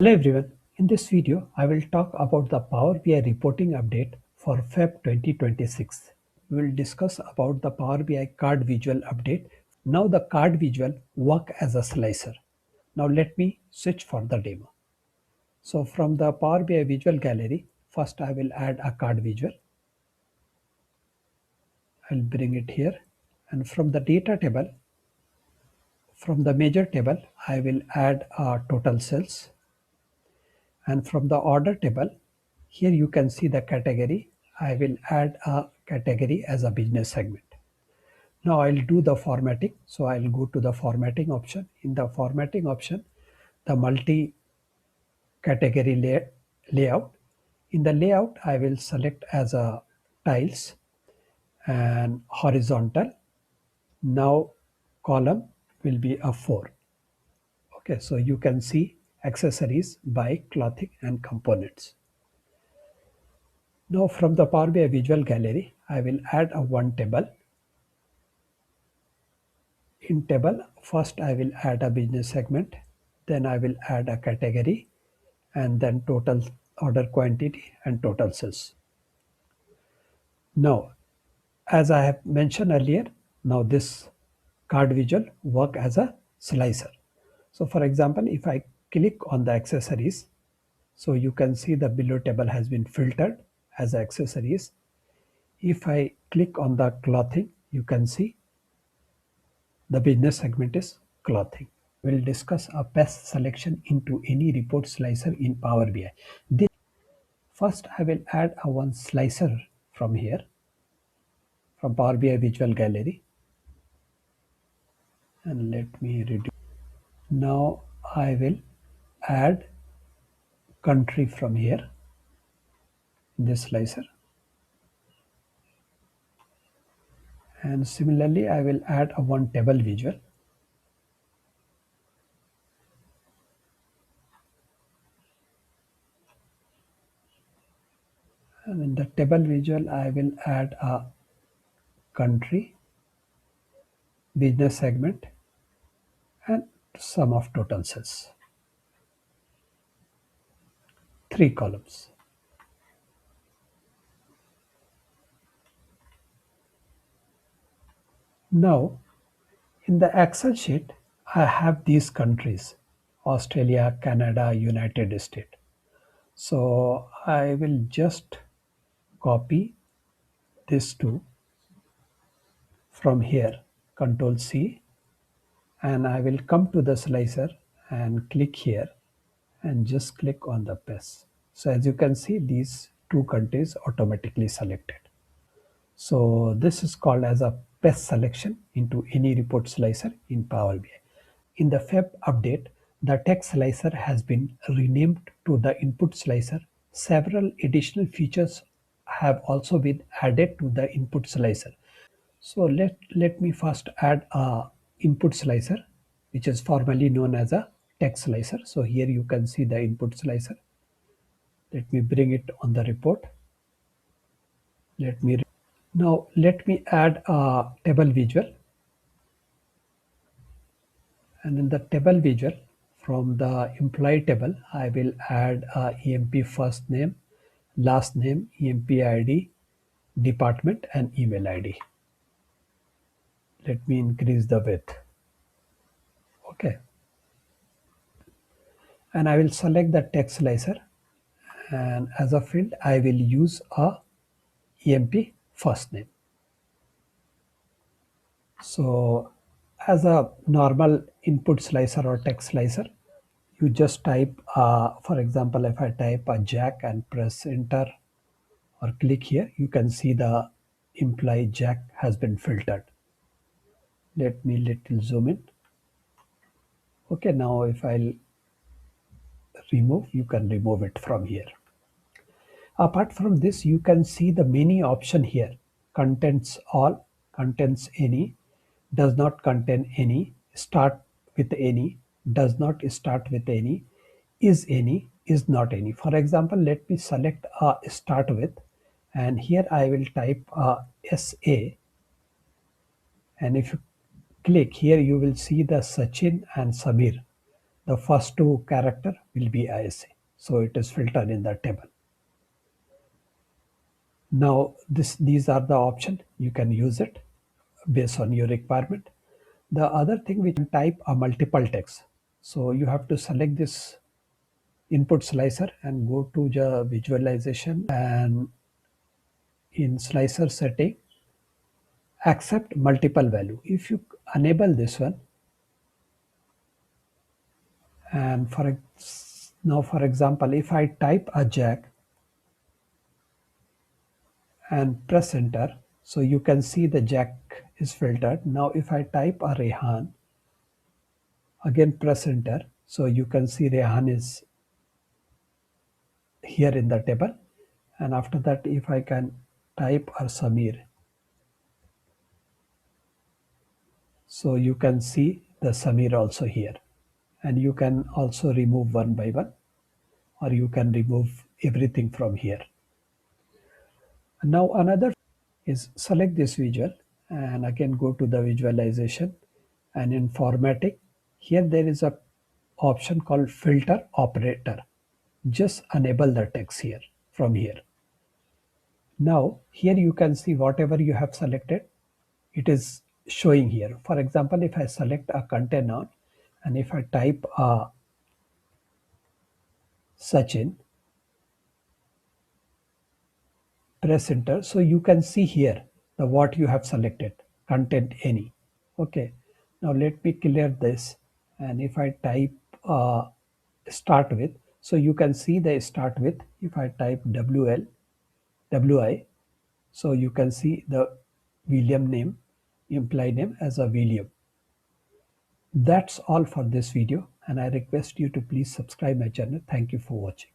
Hello everyone, in this video I will talk about the Power BI reporting update for Feb 2026. We will discuss about the Power BI card visual update. Now the card visual work as a slicer. Now let me switch for the demo. So from the Power BI visual gallery, first I will add a card visual. I will bring it here, and from the data table, from the measure table, I will add total sales. And from the order table, here you can see the category. I will add a category as a business segment. Now I'll do the formatting. So I'll go to the formatting option. In the formatting option, the multi category layout. In the layout, I will select as a tiles and horizontal. Now column will be a 4. Okay, so you can see accessories by clothing and components. Now from the Power BI visual gallery, I will add a one table. In table, first I will add a business segment, then I will add a category, and then total order quantity and total sales. Now, as I have mentioned earlier, now this card visual work as a slicer. So for example, if I click on the accessories, so you can see the below table has been filtered as accessories. If I click on the clothing, you can see the business segment is clothing. We'll discuss a best selection into any report slicer in Power BI. First, I will add a one slicer from here, from Power BI Visual Gallery. And let me reduce. Now I will add country from here, this slicer. And similarly, I will add a one table visual. And in the table visual, I will add a country, business segment, and sum of total sales. 3 columns. Now, in the Excel sheet, I have these countries: Australia, Canada, United States. So I will just copy this two from here, Control C, and I will come to the slicer and click here and just click on the paste. So as you can see, these two countries automatically selected. So this is called as a paste selection into any report slicer in Power BI. In the Feb update, the text slicer has been renamed to the input slicer. Several additional features have also been added to the input slicer. So let me first add a input slicer, which is formerly known as a text slicer. So here you can see the input slicer. Let me bring it on the report. Let me add a table visual. And in the table visual, from the employee table, I will add a EMP first name, last name, EMP ID, department, and email ID. Let me increase the width. Okay. And I will select the text slicer, and as a field, I will use a EMP first name. So as a normal input slicer or text slicer, you just type, for example, if I type a Jack and press enter or click here, you can see the imply Jack has been filtered. Let me little zoom in. Okay, now if I'll remove, you can remove it from here. Apart from this, you can see the many option here: contents all, contains any, does not contain any, start with any, does not start with any, is not any. For example, let me select a start with, and here I will type SA, and if you click here, you will see the Sachin and Samir. the first two character will be ISA. So it is filtered in the table. Now these are the option. You can use it based on your requirement. The other thing, we can type a multiple text. So you have to select this input slicer and go to the visualization, and in slicer setting, accept multiple value. If you enable this one, and now for example, if I type a Jack and press enter, so you can see the Jack is filtered. Now if I type a Rehan, again press enter, so you can see Rehan is here in the table. And after that, if I can type a Samir, so you can see the Samir also here. And you can also remove one by one, or you can remove everything from here. And now another is select this visual and again go to the visualization, and in formatting, here there is a option called filter operator. Just enable the text here from here. Now here you can see whatever you have selected, it is showing here. For example, if I select a content noun and if I type Sachin, press enter, so you can see here the what you have selected, content any. Okay, now let me clear this, and if I type start with, so you can see the start with. If I type WI, so you can see the William name, implied name as a William. That's all for this video, and I request you to please subscribe my channel. Thank you for watching.